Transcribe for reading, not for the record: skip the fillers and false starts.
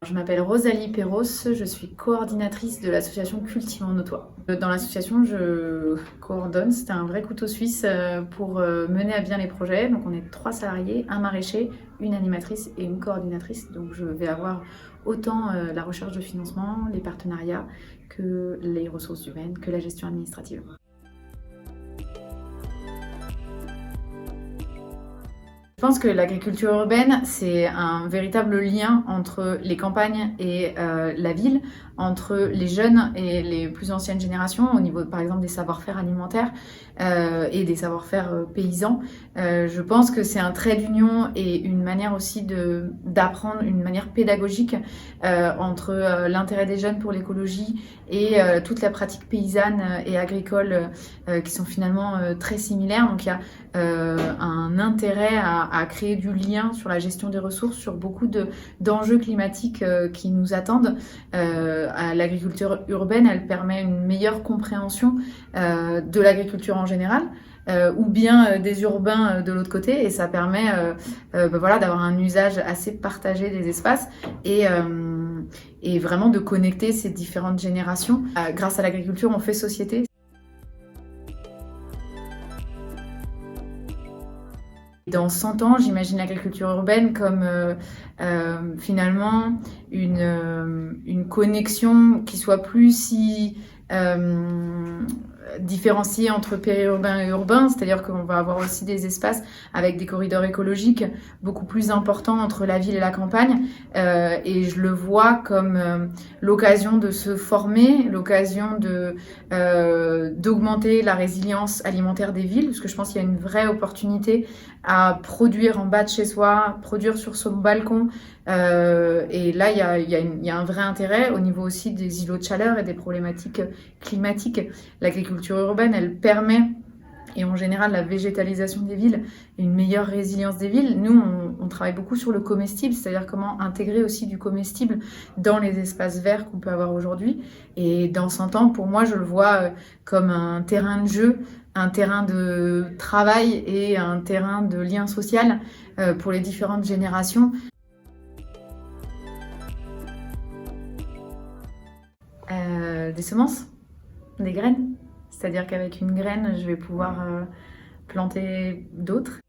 Je m'appelle Rosalie Perros, je suis coordinatrice de l'association Cultivons nos toits. Dans l'association, je coordonne, c'était un vrai couteau suisse pour mener à bien les projets. Donc on est 3 salariés, un maraîcher, une animatrice et une coordinatrice. Donc je vais avoir autant la recherche de financement, les partenariats, que les ressources humaines, que la gestion administrative. Je pense que l'agriculture urbaine, c'est un véritable lien entre les campagnes et la ville, entre les jeunes et les plus anciennes générations, au niveau par exemple des savoir-faire alimentaires et des savoir-faire paysans. Je pense que c'est un trait d'union et une manière aussi d'apprendre, une manière pédagogique entre l'intérêt des jeunes pour l'écologie et toute la pratique paysanne et agricole qui sont finalement très similaires. Donc il y a un intérêt à créer du lien sur la gestion des ressources, sur beaucoup d'enjeux climatiques qui nous attendent. L'agriculture urbaine, elle permet une meilleure compréhension de l'agriculture en général, ou bien des urbains de l'autre côté, et ça permet voilà, d'avoir un usage assez partagé des espaces et vraiment de connecter ces différentes générations. Grâce à l'agriculture, on fait société. Dans 100 ans, j'imagine l'agriculture urbaine comme finalement une connexion qui soit plus si différenciée entre périurbain et urbain, c'est-à-dire qu'on va avoir aussi des espaces avec des corridors écologiques beaucoup plus importants entre la ville et la campagne, et je le vois comme l'occasion de se former, l'occasion d'augmenter la résilience alimentaire des villes, parce que je pense qu'il y a une vraie opportunité à produire en bas de chez soi, produire sur son balcon, et là il y a un vrai intérêt au niveau aussi des îlots de chaleur et des problématiques climatiques. L'agriculture urbaine, elle permet, et en général la végétalisation des villes, une meilleure résilience des villes. Nous, on travaille beaucoup sur le comestible, c'est-à-dire comment intégrer aussi du comestible dans les espaces verts qu'on peut avoir aujourd'hui. Et dans 100 ans, pour moi, je le vois comme un terrain de jeu, un terrain de travail et un terrain de lien social pour les différentes générations. Des semences, des graines. C'est-à-dire qu'avec une graine, je vais pouvoir planter d'autres.